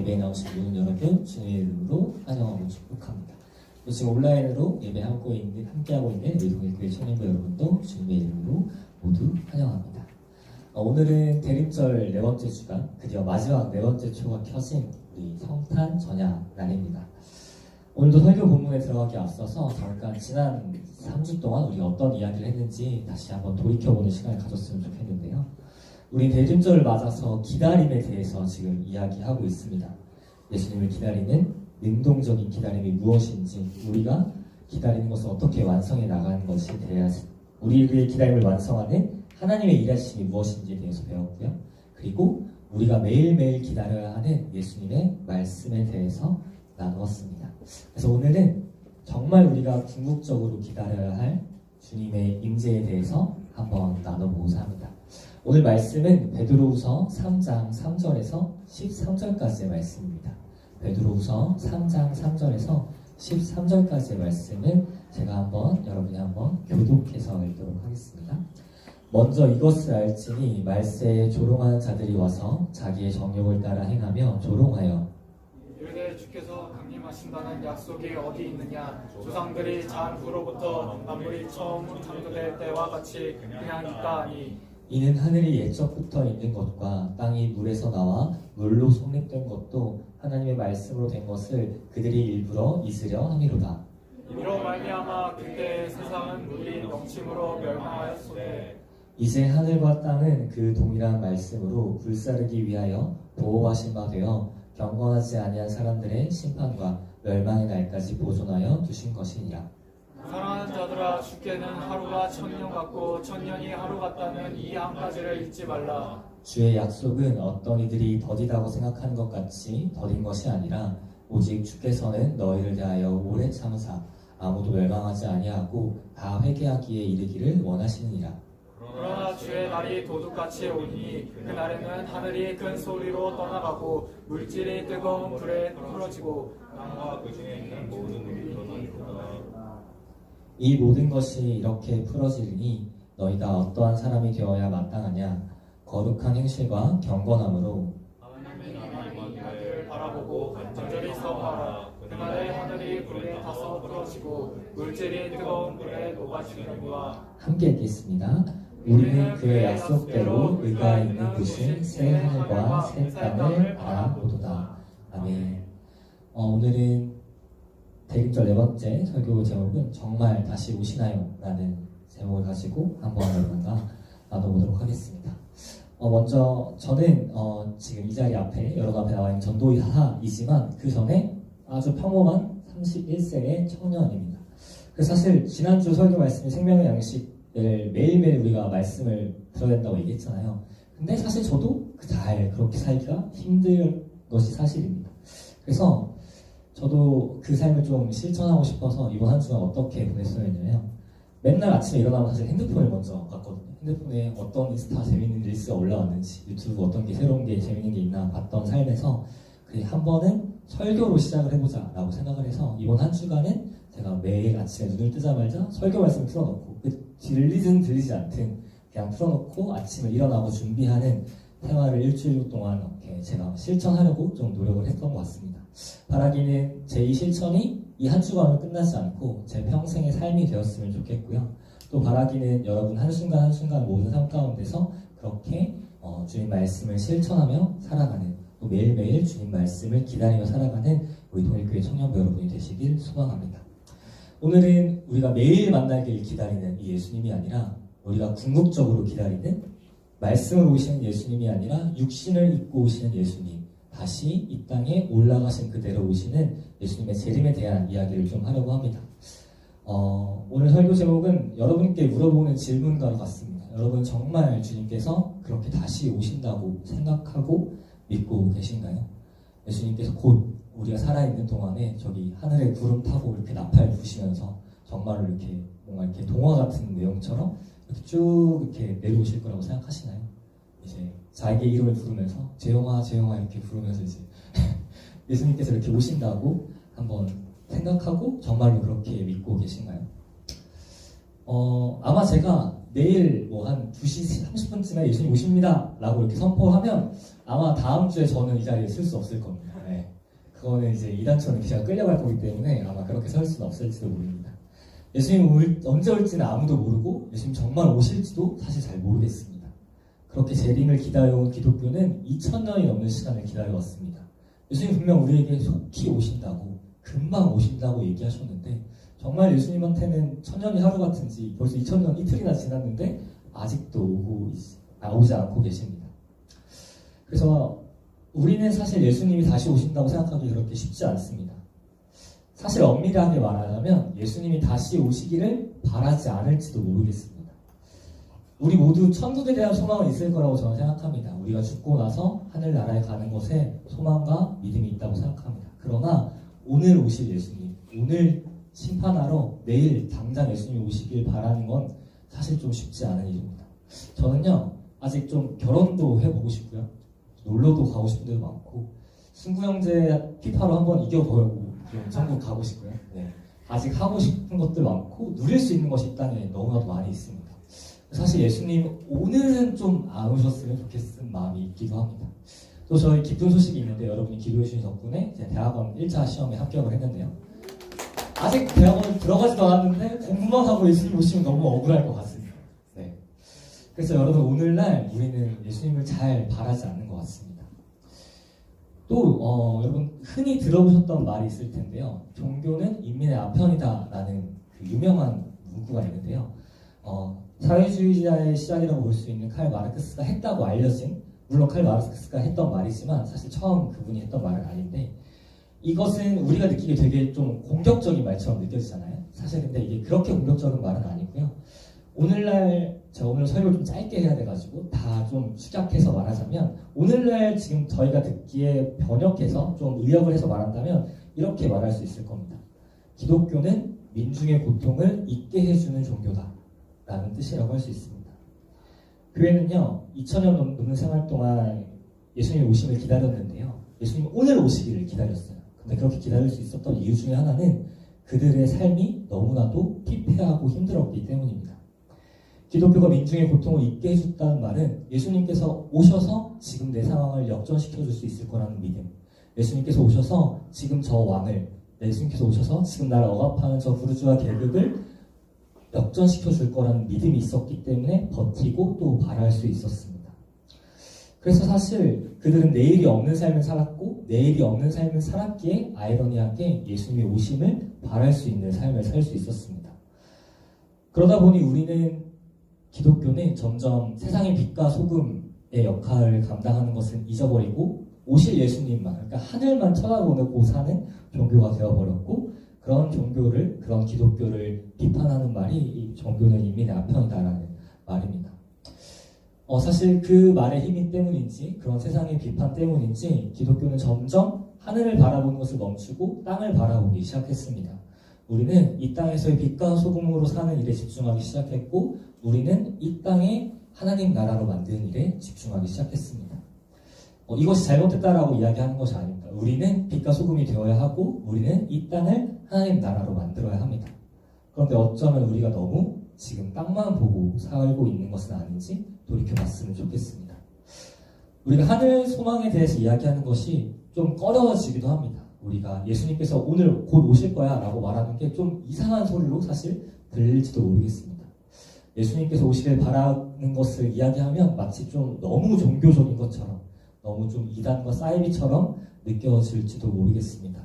예배에 나오신 모든 여러분 주님의 이름으로 환영하고 축복합니다. 또 지금 온라인으로 함께하고 있는 우리 동일교회 청년부 여러분도 주님의 이름으로 모두 환영합니다. 오늘은 대림절 4번째 주간, 드디어 마지막 4번째 초가 켜진 우리 성탄 전야 날입니다. 오늘도 설교 본문에 들어가기 앞서서 잠깐 지난 3주 동안 우리가 어떤 이야기를 했는지 다시 한번 돌이켜보는 시간을 가졌으면 좋겠는데요. 우리 대림절을 맞아서 기다림에 대해서 지금 이야기하고 있습니다. 예수님을 기다리는 능동적인 기다림이 무엇인지, 우리가 기다리는 것을 어떻게 완성해 나가는 것이 돼야지, 우리의 기다림을 완성하는 하나님의 일하심이 무엇인지에 대해서 배웠고요. 그리고 우리가 매일매일 기다려야 하는 예수님의 말씀에 대해서 나누었습니다. 그래서 오늘은 정말 우리가 궁극적으로 기다려야 할 주님의 임재에 대해서 한번 나눠보고자 합니다. 오늘 말씀은 베드로후서 3장 3절에서 13절까지의 말씀입니다. 베드로후서 3장 3절에서 13절까지의 말씀을 제가 여러분이 한번 교독해서 읽도록 하겠습니다. 먼저 이것을 알지니 말세에 조롱하는 자들이 와서 자기의 정욕을 따라 행하며 조롱하여 이르되 주께서 강림하신다는 약속이 어디 있느냐. 조상들이 장 후로부터 만물이 처음 창조될 때와 같이 그냥 있다 하니, 이는 하늘이 옛적부터 있는 것과 땅이 물에서 나와 물로 속립된 것도 하나님의 말씀으로 된 것을 그들이 일부러 잊으려 함이로다. 이로 말미암아 그때 세상은 물이 넘침으로 멸망하였으되 이제 하늘과 땅은 그 동일한 말씀으로 불사르기 위하여 보호하신 바 되어 경건하지 아니한 사람들의 심판과 멸망의 날까지 보존하여 두신 것이니라. 사랑하는 자들아, 주께는 하루가 1000년 같고 1000년이 하루 같다는 이 한 가지를 잊지 말라. 주의 약속은 어떤 이들이 더디다고 생각하는 것 같이 더딘 것이 아니라 오직 주께서는 너희를 대하여 오래 참으사 아무도 멸망하지 아니하고 다 회개하기에 이르기를 원하시느니라. 그러나 주의 날이 도둑같이 오니 그 날에는 하늘이 큰 소리로 떠나가고 물질이 뜨거운 불에 풀어지고 땅과 그 중에 있는 모든 물이 드러나리로다. 이 모든 것이 이렇게 풀어지리니 너희가 어떠한 사람이 되어야 마땅하냐. 거룩한 행실과 경건함으로 하나님의 날을 바라보고 간절히 사모하라. 그날에 하늘이 불에 타서 풀어지고 물질이 뜨거운 불에 녹아지느니와. 함께 읽겠습니다. 우리는 그의 약속대로 의가 있는 곳인 새 하늘과 새 땅을 바라보도다. 아멘. 오늘은 대림절 4번째 설교 제목은 정말 다시 오시나요? 라는 제목을 가지고 한번 여러분과 나눠보도록 하겠습니다. 먼저 저는 지금 이 자리 앞에 여러분 앞에 나와 있는 전도사이지만 그 전에 아주 평범한 31세의 청년입니다. 그래서 사실 지난주 설교 말씀이 생명의 양식을 매일매일 우리가 말씀을 들어야 된다고 얘기했잖아요. 근데 사실 저도 잘 그렇게 살기가 힘든 것이 사실입니다. 그래서 저도 그 삶을 좀 실천하고 싶어서 이번 한 주간 어떻게 보냈었냐면 맨날 아침에 일어나면 사실 핸드폰을 먼저 봤거든요. 핸드폰에 어떤 인스타 재밌는 릴스가 올라왔는지, 유튜브 어떤 게 새로운 게 재밌는 게 있나 봤던 삶에서 한 번은 설교로 시작을 해보자 라고 생각을 해서 이번 한 주간은 제가 매일 아침에 눈을 뜨자마자 설교 말씀 틀어놓고 들리든 들리지 않든 그냥 틀어놓고 아침에 일어나고 준비하는 생활을 일주일 동안 이렇게 제가 실천하려고 좀 노력을 했던 것 같습니다. 바라기는 제 이 실천이 이 한 주간으로 끝나지 않고 제 평생의 삶이 되었으면 좋겠고요. 또 바라기는 여러분 한순간 한순간 모든 삶 가운데서 그렇게 주님 말씀을 실천하며 살아가는, 또 매일매일 주님 말씀을 기다리며 살아가는 우리 동일교회 청년부 여러분이 되시길 소망합니다. 오늘은 우리가 매일 만나길 기다리는 이 예수님이 아니라 우리가 궁극적으로 기다리는 말씀을 오시는 예수님이 아니라 육신을 입고 오시는 예수님, 다시 이 땅에 올라가신 그대로 오시는 예수님의 재림에 대한 이야기를 좀 하려고 합니다. 오늘 설교 제목은 여러분께 물어보는 질문과 같습니다. 여러분 정말 주님께서 그렇게 다시 오신다고 생각하고 믿고 계신가요? 예수님께서 곧 우리가 살아있는 동안에 저기 하늘에 구름 타고 이렇게 나팔 부시면서 정말로 이렇게 뭔가 이렇게 동화 같은 내용처럼 이렇게 쭉 이렇게 내려오실 거라고 생각하시나요? 이제 자기의 이름을 부르면서 재영아 재영아 이렇게 부르면서 이제 예수님께서 이렇게 오신다고 한번 생각하고 정말로 그렇게 믿고 계신가요? 아마 제가 내일 뭐 한 2시 30분쯤에 예수님 오십니다 라고 이렇게 선포하면 아마 다음 주에 저는 이 자리에 쓸 수 없을 겁니다. 네. 그거는 이제 이단처럼 제가 끌려갈 거기 때문에 아마 그렇게 설 수는 없을지도 모릅니다. 예수님 언제 올지는 아무도 모르고 예수님 정말 오실지도 사실 잘 모르겠습니다. 그렇게 재림을 기다려온 기독교는 2000년이 넘는 시간을 기다려왔습니다. 예수님 분명 우리에게 속히 오신다고, 금방 오신다고 얘기하셨는데 정말 예수님한테는 1000년이 하루 같은지 벌써 2000년 이틀이나 지났는데 아직도 오지 않고 계십니다. 그래서 우리는 사실 예수님이 다시 오신다고 생각하기 그렇게 쉽지 않습니다. 사실 엄밀하게 말하자면 예수님이 다시 오시기를 바라지 않을지도 모르겠습니다. 우리 모두 천국에 대한 소망은 있을 거라고 저는 생각합니다. 우리가 죽고 나서 하늘나라에 가는 것에 소망과 믿음이 있다고 생각합니다. 그러나 오늘 오실 예수님, 오늘 심판하러 내일 당장 예수님이 오시길 바라는 건 사실 좀 쉽지 않은 일입니다. 저는요 아직 좀 결혼도 해보고 싶고요, 놀러도 가고 싶은 데도 많고, 승구 형제 피파로 한번 이겨보려고 좀 천국 가고 싶고요. 네. 아직 하고 싶은 것들 많고 누릴 수 있는 것이 이 땅에 너무나도 많이 있습니다. 사실 예수님 오늘은 좀 안 오셨으면 좋겠는 마음이 있기도 합니다. 또 저희 기쁜 소식이 있는데 여러분이 기도해 주신 덕분에 제가 대학원 1차 시험에 합격을 했는데요. 아직 대학원 들어가지도 않았는데 공부만 하고 예수님 오시면 너무 억울할 것 같습니다. 네. 그래서 여러분 오늘날 우리는 예수님을 잘 바라지 않는 것 같습니다. 또 여러분 흔히 들어보셨던 말이 있을 텐데요. 종교는 인민의 아편이다 라는 그 유명한 문구가 있는데요. 사회주의자의 시작이라고 볼 수 있는 칼 마르크스가 했다고 알려진, 물론 칼 마르크스가 했던 말이지만 사실 처음 그분이 했던 말은 아닌데, 이것은 우리가 느끼기 되게 좀 공격적인 말처럼 느껴지잖아요. 사실 근데 이게 그렇게 공격적인 말은 아니고요. 오늘날 제가 오늘 설교를 좀 짧게 해야 돼가지고 다 좀 축약해서 말하자면, 오늘날 지금 저희가 듣기에 번역해서 좀 의역을 해서 말한다면 이렇게 말할 수 있을 겁니다. 기독교는 민중의 고통을 잊게 해주는 종교다 라는 뜻이라고 할 수 있습니다. 교회는요 2000년 넘는 생활 동안 예수님 오심을 기다렸는데요, 예수님 오늘 오시기를 기다렸어요. 근데 그렇게 기다릴 수 있었던 이유 중에 하나는 그들의 삶이 너무나도 피폐하고 힘들었기 때문입니다. 기독교가 민중의 고통을 잊게 해줬다는 말은 예수님께서 오셔서 지금 내 상황을 역전시켜 줄 수 있을 거라는 믿음, 예수님께서 오셔서 지금 저 왕을, 예수님께서 오셔서 지금 나를 억압하는 저 부르주아 계급을 역전시켜 줄 거라는 믿음이 있었기 때문에 버티고 또 바랄 수 있었습니다. 그래서 사실 그들은 내일이 없는 삶을 살았고 내일이 없는 삶을 살았기에 아이러니하게 예수님의 오심을 바랄 수 있는 삶을 살 수 있었습니다. 그러다 보니 우리는, 기독교는 점점 세상의 빛과 소금의 역할을 감당하는 것을 잊어버리고 오실 예수님만, 그러니까 하늘만 쳐다보고 사는 종교가 되어버렸고, 그런 종교를, 그런 기독교를 비판하는 말이 이 종교는 인민의 아편이다라는 말입니다. 사실 그 말의 힘이 때문인지, 그런 세상의 비판 때문인지 기독교는 점점 하늘을 바라보는 것을 멈추고 땅을 바라보기 시작했습니다. 우리는 이 땅에서의 빛과 소금으로 사는 일에 집중하기 시작했고, 우리는 이 땅에 하나님 나라로 만드는 일에 집중하기 시작했습니다. 이것이 잘못됐다라고 이야기하는 것이 아닙니다. 우리는 빛과 소금이 되어야 하고 우리는 이 땅을 하나님 나라로 만들어야 합니다. 그런데 어쩌면 우리가 너무 지금 땅만 보고 살고 있는 것은 아닌지 돌이켜봤으면 좋겠습니다. 우리가 하늘 소망에 대해서 이야기하는 것이 좀 꺼려지기도 합니다. 우리가 예수님께서 오늘 곧 오실 거야 라고 말하는 게 좀 이상한 소리로 사실 들릴지도 모르겠습니다. 예수님께서 오시길 바라는 것을 이야기하면 마치 좀 너무 종교적인 것처럼, 너무 좀 이단과 사이비처럼 느껴질지도 모르겠습니다.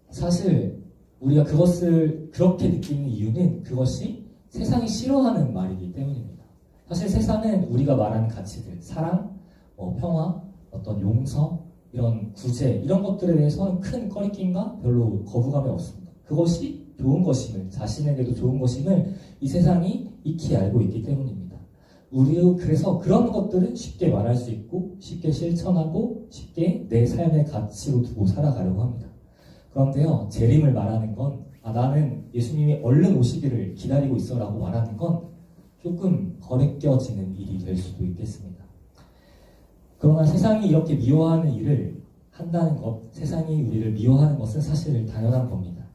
사실 우리가 그것을 그렇게 느끼는 이유는 그것이 세상이 싫어하는 말이기 때문입니다. 사실 세상은 우리가 말하는 가치들, 사랑, 평화, 어떤 용서, 이런 구제, 이런 것들에 대해서는 큰 꺼리낌과 별로 거부감이 없습니다. 그것이 좋은 것임을, 자신에게도 좋은 것임을 이 세상이 익히 알고 있기 때문입니다. 우리도 그래서 그런 것들은 쉽게 말할 수 있고 쉽게 실천하고 쉽게 내 삶의 가치로 두고 살아가려고 합니다. 그런데요, 재림을 말하는 건, 나는 예수님이 얼른 오시기를 기다리고 있어 라고 말하는 건 조금 거리껴지는 일이 될 수도 있겠습니다. 그러나 세상이 이렇게 미워하는 일을 한다는 것, 세상이 우리를 미워하는 것은 사실 당연한 겁니다.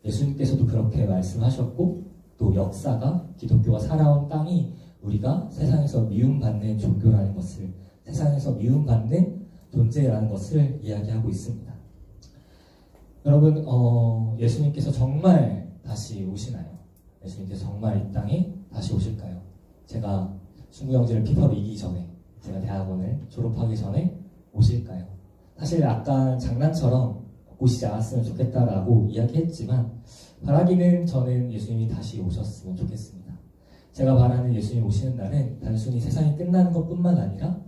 예수님께서도 그렇게 말씀하셨고 또 역사가 기독교가 살아온 땅이 우리가 세상에서 미움받는 종교라는 것을, 세상에서 미움받는 존재라는 것을 이야기하고 있습니다. 여러분, 예수님께서 정말 다시 오시나요? 예수님께서 정말 이 땅에 다시 오실까요? 제가 중국영재를 피파로 이기기 전에, 제가 대학원을 졸업하기 전에 오실까요? 사실 아까 장난처럼 오시지 않았으면 좋겠다라고 이야기했지만, 바라기는 저는 예수님이 다시 오셨으면 좋겠습니다. 제가 바라는 예수님 오시는 날은 단순히 세상이 끝나는 것뿐만 아니라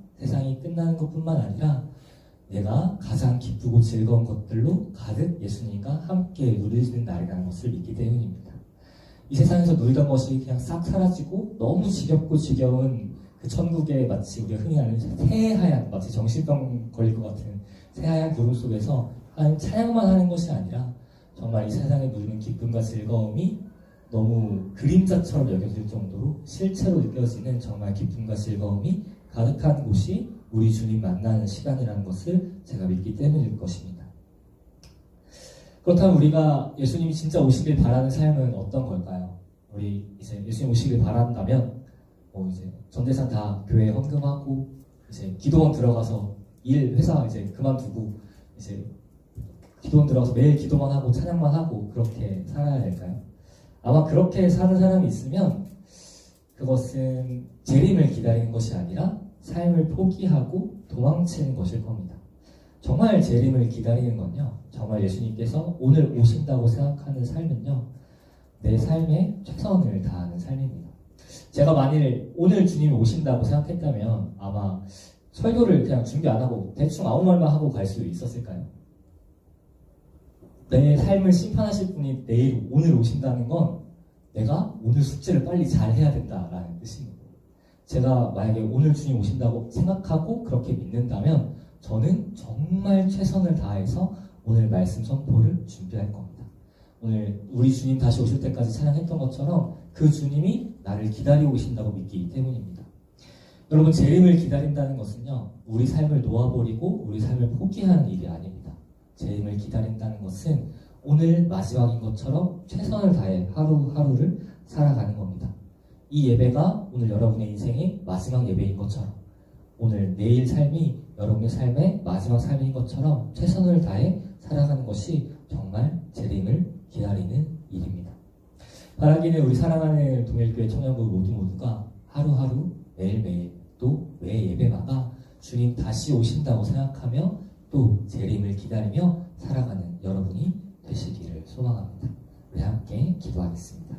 내가 가장 기쁘고 즐거운 것들로 가득 예수님과 함께 누리는 날이라는 것을 믿기 때문입니다. 이 세상에서 누리던 것이 그냥 싹 사라지고 너무 지겹고 지겨운 그 천국에 마치 우리가 흔히 아는 새하얀, 마치 정신병 걸릴 것 같은 새하얀 구름 속에서 찬양만 하는 것이 아니라 정말 이 세상에 누리는 기쁨과 즐거움이 너무 그림자처럼 여겨질 정도로 실체로 느껴지는 정말 기쁨과 즐거움이 가득한 곳이 우리 주님 만나는 시간이라는 것을 제가 믿기 때문일 것입니다. 그렇다면 우리가 예수님이 진짜 오시길 바라는 삶은 어떤 걸까요? 우리 이제 예수님 오시길 바란다면 이제 전재산 다 교회에 헌금하고 이제 기도원 들어가서 회사 이제 그만두고 이제 기도원 들어가서 매일 기도만 하고 찬양만 하고 그렇게 살아야 될까요? 아마 그렇게 사는 사람이 있으면 그것은 재림을 기다리는 것이 아니라 삶을 포기하고 도망치는 것일 겁니다. 정말 재림을 기다리는 건요, 정말 예수님께서 오늘 오신다고 생각하는 삶은요, 내 삶에 최선을 다하는 삶입니다. 제가 만일 오늘 주님이 오신다고 생각했다면 아마 설교를 그냥 준비 안 하고 대충 아무 말만 하고 갈 수 있었을까요? 내 삶을 심판하실 분이 오늘 오신다는 건 내가 오늘 숙제를 빨리 잘 해야 된다라는 뜻입니다. 제가 만약에 오늘 주님 오신다고 생각하고 그렇게 믿는다면 저는 정말 최선을 다해서 오늘 말씀 선포를 준비할 겁니다. 오늘 우리 주님 다시 오실 때까지 찬양했던 것처럼 그 주님이 나를 기다리고 계신다고 믿기 때문입니다. 여러분, 재림을 기다린다는 것은요, 우리 삶을 놓아버리고 우리 삶을 포기하는 일이 아닙니다. 재림을 기다린다는 것은 오늘 마지막인 것처럼 최선을 다해 하루하루를 살아가는 겁니다. 이 예배가 오늘 여러분의 인생의 마지막 예배인 것처럼, 오늘 내일 삶이 여러분의 삶의 마지막 삶인 것처럼 최선을 다해 살아가는 것이 정말 재림을 기다리는 일입니다. 바라기는 우리 사랑하는 동일교회 청년부 모두가 하루하루 매일매일 또 매 예배마다 주님 다시 오신다고 생각하며 또 재림을 기다리며 살아가는 여러분이 되시기를 소망합니다. 우리 함께 기도하겠습니다.